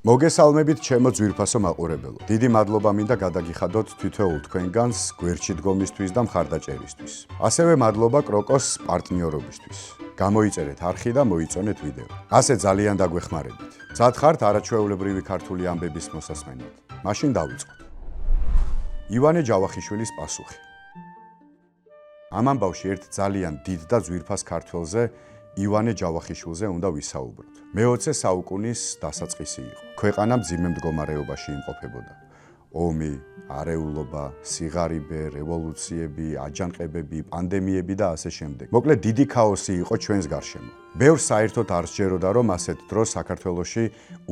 მოგესალმებით ჩემო ძვირფასო მაყურებელო. დიდი მადლობა მინდა გადაგიხადოთ თითოეულ თქვენგანს გვერდში დგომისთვის და მხარდაჭერისთვის. ასევე მადლობა კროკოს პარტნიორობისთვის. გამოიწერეთ არხი და მოიწონეთ ვიდეო. ასე ძალიან დაგვეხმარებით. მზად ხართ არაჩვეულებრივი ქართული ამბების მოსასმენად. მაშინ დავიწყოთ. ივანე ჯავახიშვილის პასუხი. ამ ამბავში ერთ ძალიან დიდ და ძვირფას ქართველზე ივანე ჯავახიშვილზე უნდა ვისაუბროთ. მე-20 საუკუნის დასაწყისი იყო. ქვეყანა მძიმე მდგომარეობაში იმყოფებოდა. ომი, არეულობა, სიღარიბე, რევოლუციები, აჯანყებები, პანდემიები და ასე შემდეგ. მოკლედ დიდი ქაოსი იყო ჩვენს გარშემო. ბევრს საერთოდ არ სჯეროდა, რომ ასეთ დროს საქართველოში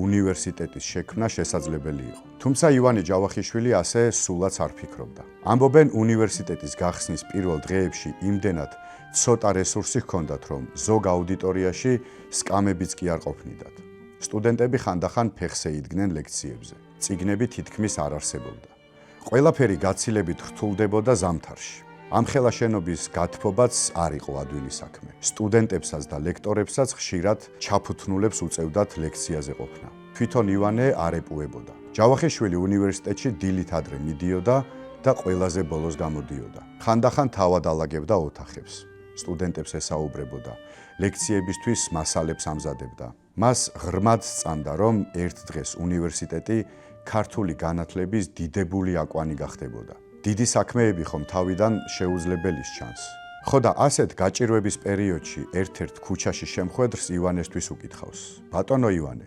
უნივერსიტეტის შექმნა შესაძლებელი იყო. თუმცა ივანე ჯავახიშვილი ასე სულაც არ ფიქრობდა. ამბობენ უნივერსიტეტის გახსნის პირველ დღეებში იმდენად ცოტა რესურსი ჰქონდათ, რომ ზოგ აუდიტორიაში სკამებიც კი არ ყოფნიდათ. სტუდენტები ხანდახან ფეხზე იდგნენ ლექციებზე. წიგნები თითქმის არ არსებობდა. ყველაფერი გაცილებით რთულდებოდა ზამთარში. ამხელა შენობის გათბობაც არ იყო ადვილი საქმე. სტუდენტებსაც და ლექტორებსაც ხშირად ჩაფუთნულებს უწევდათ ლექციაზე ყოფნა. თვითონ ივანე არ ეპუებოდა. ჯავახიშვილი უნივერსიტეტში დილით ადრე მიდიოდა და ყველაზე ბოლოს გამოდიოდა. ხანდახან თავად ალაგებდა ოთახებს. სტუდენტებს ესაუბრებოდა, ლექციებისთვის მასალებს ამზადებდა. მას ღრმად სწამდა, რომ ერთ დღეს უნივერსიტეტი ქართული განათლების დიდებული აკვანი გახდებოდა. დიდი საქმეები ხომ თავიდან შეუძლებელის ჩანს. ხო და ასეთ გაჭირვების პერიოდში ერთ-ერთ ქუჩაში შემხვედრს ივანესთვის უკითხავს. ბატონო ივანე,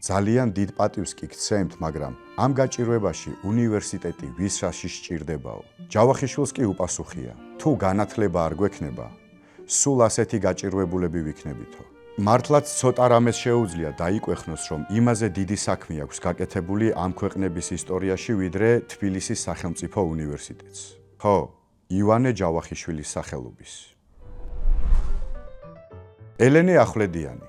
ძალიან დიდ პატივს კი გცემთ, მაგრამ ამ გაჭირვებაში უნივერსიტეტი ვის რაში სჭირდებაო? ჯავახიშვილს კი უპასუხია, თუ განათლება არ გვექნება, სულ ასეთი გაჭირვებულები ვიქნებითო. მართლაც ცოტა რამეს შეუძლია დაიკვეხნოს, რომ იმაზე დიდი საქმე აქვს გაკეთებული ამ ქვეყნების ისტორიაში, ვიდრე თბილისის სახელმწიფო უნივერსიტეტს. ხო, ივანე ჯავახიშვილის სახელობის. ელენე ახვლედიანი.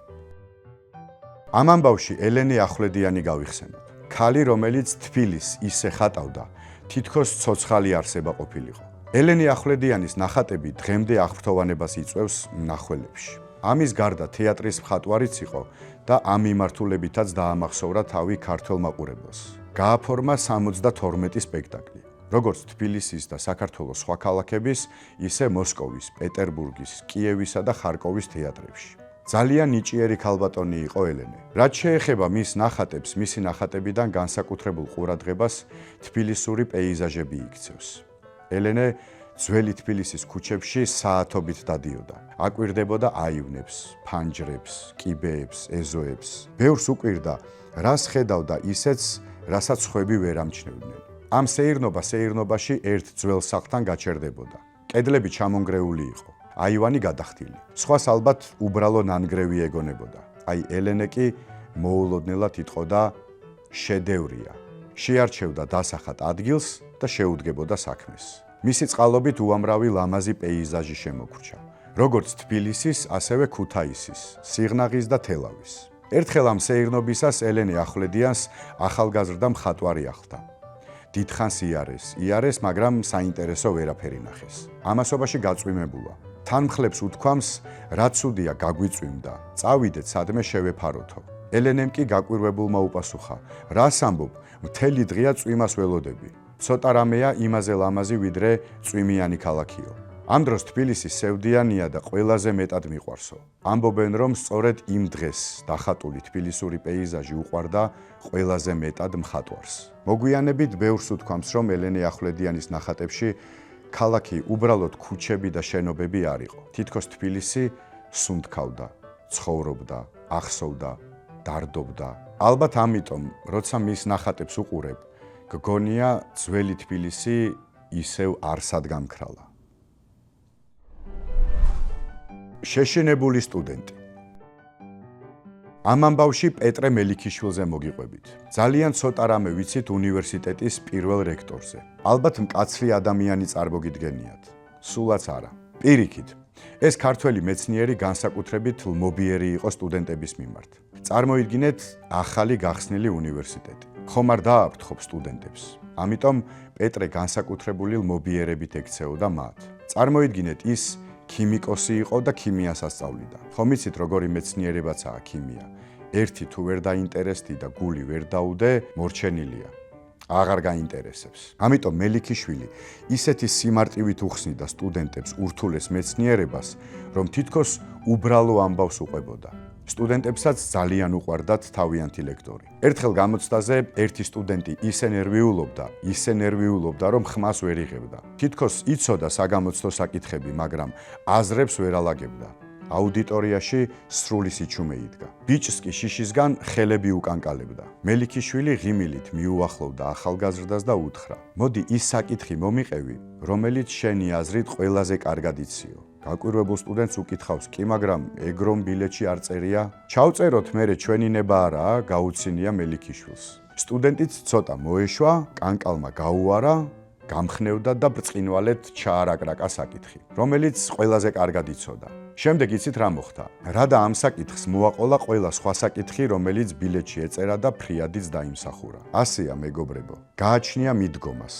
ამ ამბავში ელენე ახვლედიანი გავიხსენოთ. ქალი, რომელიც თბილისს ისე ხატავდა, თითქოს ცოცხალი არსება ყოფილიყო. ელენე ახვლედიანის ნახატები დღემდე აღფრთოვანებას იწვევს მნახველებში. ამის გარდა თეატრის მხატვარიც იყო და ამ მიმართულებითაც დაამახსოვრა თავი ქართველ მაყურებელს. გააფორმა 72 სპექტაკლი, როგორც თბილისის და საქართველოს სხვა ქალაქების, ისე მოსკოვის, პეტერბურგის, კიევისა და ხარკოვის თეატრებში. ძალიან ნიჭიერი ქალბატონი იყო ელენე. რაც შეეხება მის ნახატებს, მისი ნახატებიდან განსაკუთრებულ ყურადღებას თბილისური პეიზაჟები იქცევს. ელენე ძველი თბილისის ქუჩებში საათობით დადიოდა. აკვირდებოდა აივნებს, ფანჯრებს, კიბეებს, ეზოებს. ბევრს უკვირდა, რას ხედავდა ისეც, რასაც ხვები ვერ ამჩნევდნენ. ამ სეირნობაში ერთ ძველ სახლთან გაჩერდებოდა. კედლები ჩამონგრეული იყო. აივანი გადახდილი. სხვას ალბათ უბრალო ნანგრევი ეგონებოდა. აი ელენე კი მოულოდნელად იტყოდა შედევრია. შეარჩევდა დასახად ადგილს და შეუდგებოდა საქმეს. მისი წყალობით უამრავი ლამაზი პეიზაჟი შემოგვრჩა. როგორც თბილისის, ასევე ქუთაისის, სიღნაღის და თელავის. ერთხელ ამ სეირნობისას ელენე ახვლედიანს ახალგაზრდა მხატვარი ახლდა. დიდხანს იარეს, მაგრამ საინტერესო ვერაფერი ნახეს. ამასობაში გაწვიმებულა. თანმხლებს უთქვამს, რა ცუდია გაგვიწვიმდა, წავიდეთ სადმე შევეფაროთო. ელენემ კი გაკვირვებულმა უპასუხა, რას ამბობ, მთელი დღეა წვიმას ველოდები. ცოტა რამეა იმაზე ლამაზი, ვიდრე წვიმიანი ქალაქიო. ამ დროს თბილისი სევდიანია და ყველაზე მეტად მიყვარსო. ამბობენ, რომ სწორედ იმ დღეს დახატული თბილისური პეიზაჟი უყვარდა ყველაზე მეტად მხატვარს. მოგვიანებით ბევრს უთქვამს, რომ ელენე ახვლედიანის ნახატებში ქალაქი უბრალოდ ქუჩები და შენობები არ იყო. თითქოს თბილისი სუნთქავდა, ცხოვრობდა, ახსოვდა, დარდობდა. ალბათ ამიტომ, როცა მის ნახატებს უყურებ, გგონია ძველი თბილისი ისევ არსად გამქრალა. შეშინებული სტუდენტი. ამ ამბავში პეტრე მელიქიშვილზე მოგიყვებით. ძალიან ცოტა რამე ვიცით უნივერსიტეტის პირველ რექტორზე. ალბათ მკაცრი ადამიანი წარმოგიდგენიათ. სულაც არა. პირიქით, ეს ქართველი მეცნიერი განსაკუთრებით ლმობიერი იყო სტუდენტების მიმართ. წარმოიდგინეთ ახალი გახსნილი უნივერსიტეტი. ხომ არ დააფრთხობ სტუდენტებს. ამიტომ პეტრე განსაკუთრებული ლმობიერებით ექცეოდა მათ. წარმოიდგინეთ ის ქიმიკოსი იყო და ქიმიას ასწავლიდა. ხომ იცით როგორი მეცნიერებაცაა ქიმია? ერთი თუ ვერ დაინტერესდი და გული ვერ დაუდე, მორჩენილია. აღარ გაინტერესებს. ამიტომ მელიქიშვილი ისეთი სიმარტივით უხსნიდა სტუდენტებს ურთულეს მეცნიერებას, რომ თითქოს უბრალო ამბავს უყვებოდა. სტუდენტებსაც ძალიან უყვარდათ თავიანთი ლექტორი. ერთხელ გამოცდაზე ერთი სტუდენტი ისე ნერვიულობდა, რომ ხმას ვერ იღებდა. თითქოს იცოდა საგამოცდო საკითხები, მაგრამ აზრებს ვერ ალაგებდა. აუდიტორიაში სრული სიჩუმე იდგა. ბიჭს კი შიშისგან ხელები უკანკალებდა. მელიქიშვილი ღიმილით მიუახლოვდა ახალგაზრდას და უთხრა: მოდი ის საკითხი მომიყევი, რომელიც შენი აზრით ყველაზე კარგად იციო. გაკვირვებულ სტუდენტს უკითხავს: კი, მაგრამ ეგრომ ბილეთში არ წერია? ჩავწეროთ, მერე ჩვენი ნება არაა, გაუცინია მელიქიშვილს. სტუდენტიც ცოტა მოეშვა, კანკალმა გაუარა, გამხნევდა და ბრწყინვალედ ჩაარაკრაკა საკითხი, რომელიც ყველაზე კარგად იცოდა. შემდეგ იცით რა მოხდა? რადა ამ საკითხს მოაყოლა ყველა სხვა საკითხი, რომელიც ბილეთში ეწერა და ფრიადიც დაიმსახურა. ასეა მეგობრებო, გააჩნია მიდგომას.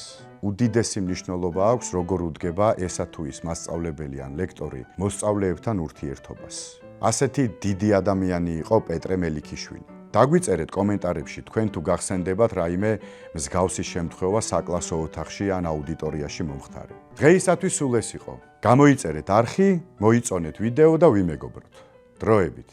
უდიდესი მნიშვნელობა აქვს, როგორ უდგება ესა თუ ის მასწავლებელი ან ლექტორი მოსწავლეებთან ურთიერთობას. ასეთი დიდი ადამიანი იყო პეტრე მელიქიშვილი. დაგვიწერეთ კომენტარებში თქვენ თუ გახსენდებათ რაიმე მსგავსი შემთხვევა საკლასო ოთახში ან აუდიტორიაში მომხდარი. დღეისათვის სულ ეს იყო. გამოიწერეთ არხი, მოიწონეთ ვიდეო და ვიმეგობროთ. დროებით.